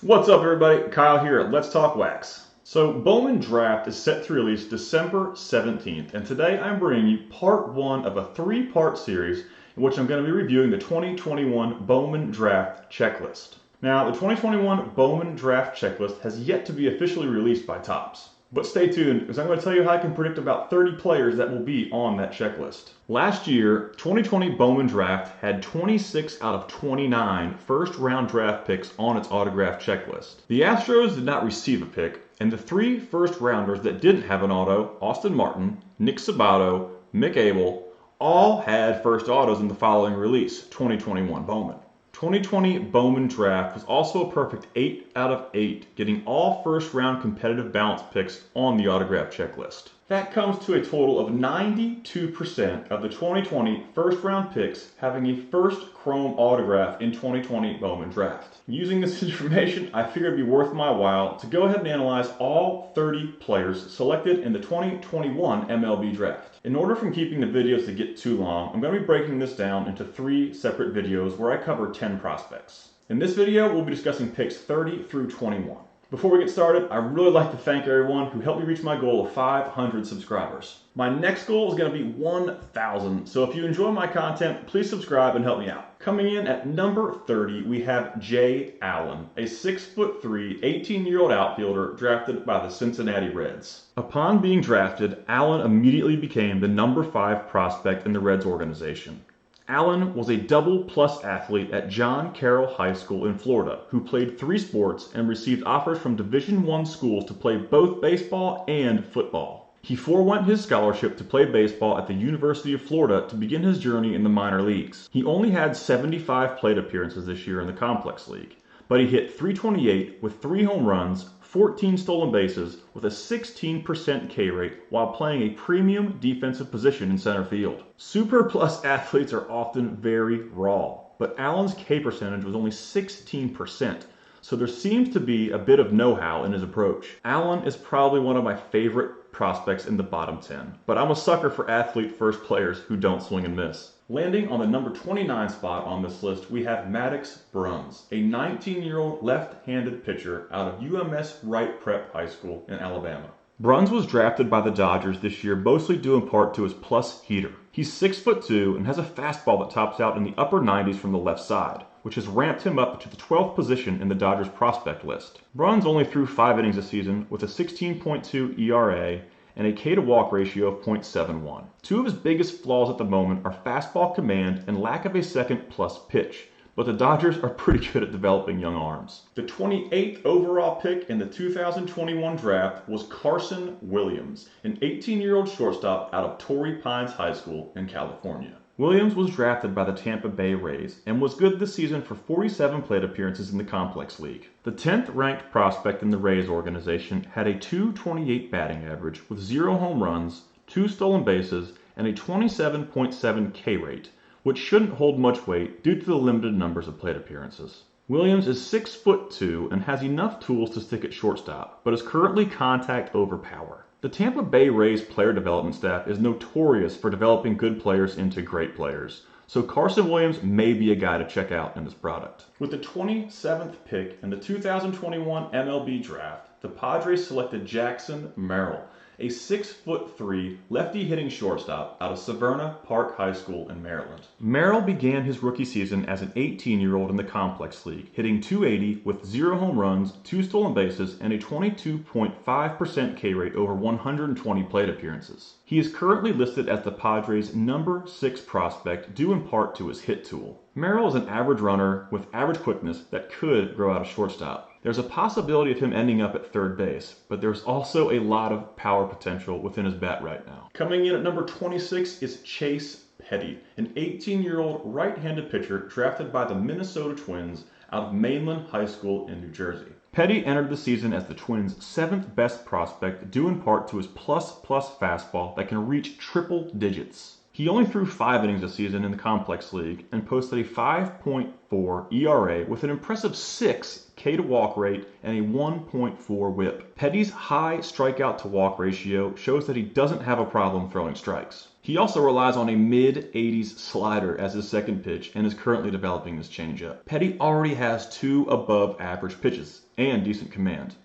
What's up, everybody? Kyle here at Let's Talk Wax. So Bowman Draft is set to release December 17th, and today I'm bringing you part one of a three-part series in which I'm going to be reviewing the 2021 Bowman Draft Checklist. Now, the 2021 Bowman Draft Checklist has yet to be officially released by Topps. But stay tuned, because I'm going to tell you how I can predict about 30 players that will be on that checklist. Last year, 2020 Bowman Draft had 26 out of 29 first-round draft picks on its autograph checklist. The Astros did not receive a pick, and the three first-rounders that didn't have an auto, Austin Martin, Nick Sabato, Mick Abel, all had first autos in the following release, 2021 Bowman. 2020 Bowman Draft was also a perfect 8 out of 8, getting all first-round competitive balance picks on the autograph checklist. That comes to a total of 92% of the 2020 first-round picks having a first chrome autograph in 2020 Bowman Draft. Using this information, I figured it'd be worth my while to go ahead and analyze all 30 players selected in the 2021 MLB Draft. In order from keeping the videos to get too long, I'm going to be breaking this down into 3 separate videos where I cover 10 prospects. In this video, we'll be discussing picks 30 through 21. Before we get started, I'd really like to thank everyone who helped me reach my goal of 500 subscribers. My next goal is going to be 1,000, so if you enjoy my content, please subscribe and help me out. Coming in at number 30, we have Jay Allen, a 6'3", 18-year-old outfielder drafted by the Cincinnati Reds. Upon being drafted, Allen immediately became the number 5 prospect in the Reds organization. Allen was a double-plus athlete at John Carroll High School in Florida, who played 3 sports and received offers from Division I schools to play both baseball and football. He forewent his scholarship to play baseball at the University of Florida to begin his journey in the minor leagues. He only had 75 plate appearances this year in the Complex League, but he hit .328 with 3 home runs, 14 stolen bases, with a 16% K rate while playing a premium defensive position in center field. Super plus athletes are often very raw, but Allen's K percentage was only 16%, so there seems to be a bit of know-how in his approach. Allen is probably one of my favorite prospects in the bottom 10, but I'm a sucker for athlete first players who don't swing and miss. Landing on the number 29 spot on this list, we have Maddox Brooks, a 19-year-old left-handed pitcher out of UMS Wright Prep High School in Alabama. Brooks was drafted by the Dodgers this year mostly due in part to his plus heater. He's 6'2" and has a fastball that tops out in the upper 90s from the left side, which has ramped him up to the 12th position in the Dodgers prospect list. Brooks only threw 5 innings this season with a 16.2 ERA and a K-to-walk ratio of .71. 2 of his biggest flaws at the moment are fastball command and lack of a second plus pitch, but the Dodgers are pretty good at developing young arms. The 28th overall pick in the 2021 draft was Carson Williams, an 18-year-old shortstop out of Torrey Pines High School in California. Williams was drafted by the Tampa Bay Rays and was good this season for 47 plate appearances in the Complex League. The 10th ranked prospect in the Rays organization had a .228 batting average with 0 home runs, 2 stolen bases, and a 27.7 K rate, which shouldn't hold much weight due to the limited numbers of plate appearances. Williams is 6'2" and has enough tools to stick at shortstop, but is currently contact over power. The Tampa Bay Rays player development staff is notorious for developing good players into great players, so Carson Williams may be a guy to check out in this product. With the 27th pick in the 2021 MLB Draft, the Padres selected Jackson Merrill, a 6'3" lefty-hitting shortstop out of Severna Park High School in Maryland. Merrill began his rookie season as an 18-year-old in the Complex League, hitting .280 with 0 home runs, 2 stolen bases, and a 22.5% K rate over 120 plate appearances. He is currently listed as the Padres' number 6 prospect due in part to his hit tool. Merrill is an average runner with average quickness that could grow out of shortstop. There's a possibility of him ending up at third base, but there's also a lot of power potential within his bat right now. Coming in at number 26 is Chase Petty, an 18-year-old right-handed pitcher drafted by the Minnesota Twins out of Mainland High School in New Jersey. Petty entered the season as the Twins' 7th best prospect due in part to his plus-plus fastball that can reach triple digits. He only threw 5 innings this season in the Complex League and posted a 5.4 ERA with an impressive 6 K-to-walk rate and a 1.4 whip. Petty's high strikeout-to-walk ratio shows that he doesn't have a problem throwing strikes. He also relies on a mid-80s slider as his second pitch and is currently developing his changeup. Petty already has 2 above-average pitches, and decent command.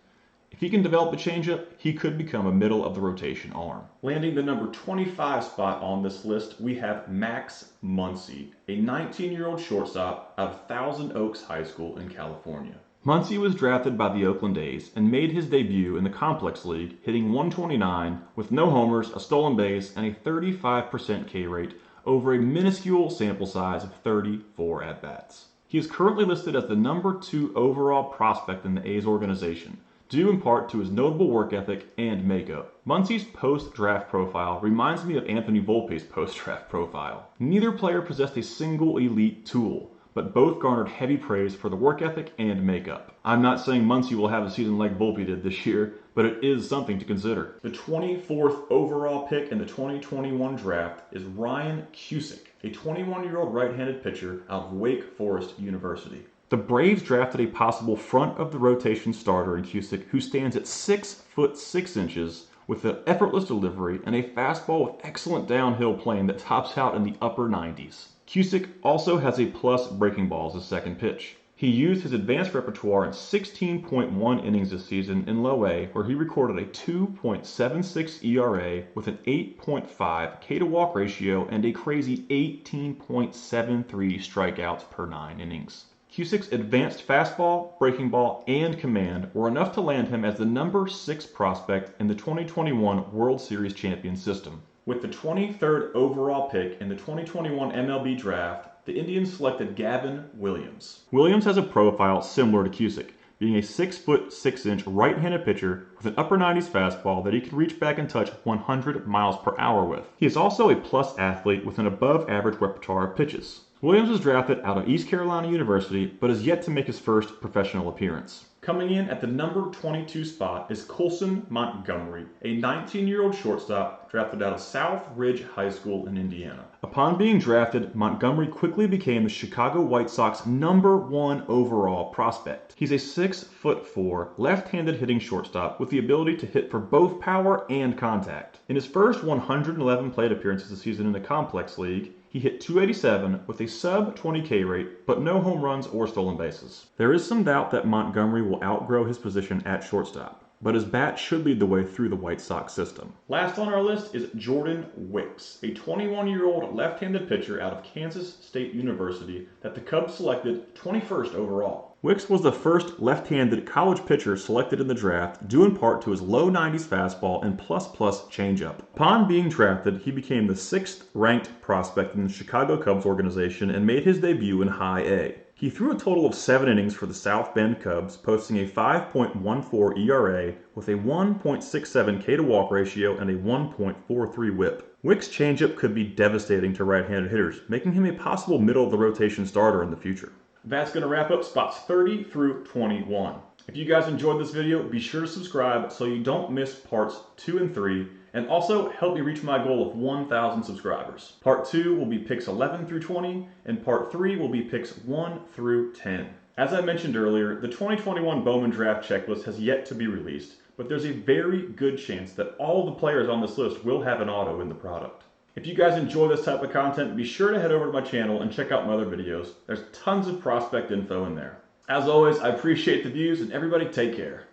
If he can develop a changeup, he could become a middle of the rotation arm. Landing the number 25 spot on this list, we have Max Muncy, a 19-year-old shortstop out of Thousand Oaks High School in California. Muncy was drafted by the Oakland A's and made his debut in the Complex League, hitting .129 with no homers, a stolen base, and a 35% K rate over a minuscule sample size of 34 at-bats. He is currently listed as the number 2 overall prospect in the A's organization, due in part to his notable work ethic and makeup. Muncy's post-draft profile reminds me of Anthony Volpe's post-draft profile. Neither player possessed a single elite tool, but both garnered heavy praise for the work ethic and makeup. I'm not saying Muncy will have a season like Volpe did this year, but it is something to consider. The 24th overall pick in the 2021 draft is Ryan Cusick, a 21-year-old right-handed pitcher out of Wake Forest University. The Braves drafted a possible front-of-the-rotation starter in Cusick who stands at 6 foot 6 inches with an effortless delivery and a fastball with excellent downhill plane that tops out in the upper 90s. Cusick also has a plus breaking ball as his second pitch. He used his advanced repertoire in 16.1 innings this season in Low A, where he recorded a 2.76 ERA with an 8.5 K-to-walk ratio and a crazy 18.73 strikeouts per 9 innings. Cusick's advanced fastball, breaking ball, and command were enough to land him as the number 6 prospect in the 2021 World Series champion system. With the 23rd overall pick in the 2021 MLB draft, the Indians selected Gavin Williams. Williams has a profile similar to Cusick, being a 6 foot 6 inch right-handed pitcher with an upper 90s fastball that he could reach back and touch 100 miles per hour with. He is also a plus athlete with an above average repertoire of pitches. Williams was drafted out of East Carolina University, but is yet to make his first professional appearance. Coming in at the number 22 spot is Colson Montgomery, a 19-year-old shortstop drafted out of South Ridge High School in Indiana. Upon being drafted, Montgomery quickly became the Chicago White Sox number 1 overall prospect. He's a 6 foot 4 left-handed hitting shortstop with the ability to hit for both power and contact. In his first 111 plate appearances this season in the Complex League, he hit .287 with a sub-20 K rate, but no home runs or stolen bases. There is some doubt that Montgomery will outgrow his position at shortstop, but his bat should lead the way through the White Sox system. Last on our list is Jordan Wicks, a 21-year-old left-handed pitcher out of Kansas State University that the Cubs selected 21st overall. Wicks was the first left-handed college pitcher selected in the draft, due in part to his low 90s fastball and plus-plus changeup. Upon being drafted, he became the 6th ranked prospect in the Chicago Cubs organization and made his debut in High A. He threw a total of 7 innings for the South Bend Cubs, posting a 5.14 ERA with a 1.67 K-to-walk ratio and a 1.43 whip. Wicks' changeup could be devastating to right-handed hitters, making him a possible middle-of-the-rotation starter in the future. That's going to wrap up spots 30 through 21. If you guys enjoyed this video, be sure to subscribe so you don't miss parts 2 and 3, and also help me reach my goal of 1,000 subscribers. Part 2 will be picks 11 through 20, and part 3 will be picks 1 through 10. As I mentioned earlier, the 2021 Bowman Draft Checklist has yet to be released, but there's a very good chance that all the players on this list will have an auto in the product. If you guys enjoy this type of content, be sure to head over to my channel and check out my other videos. There's tons of prospect info in there. As always, I appreciate the views, and everybody take care.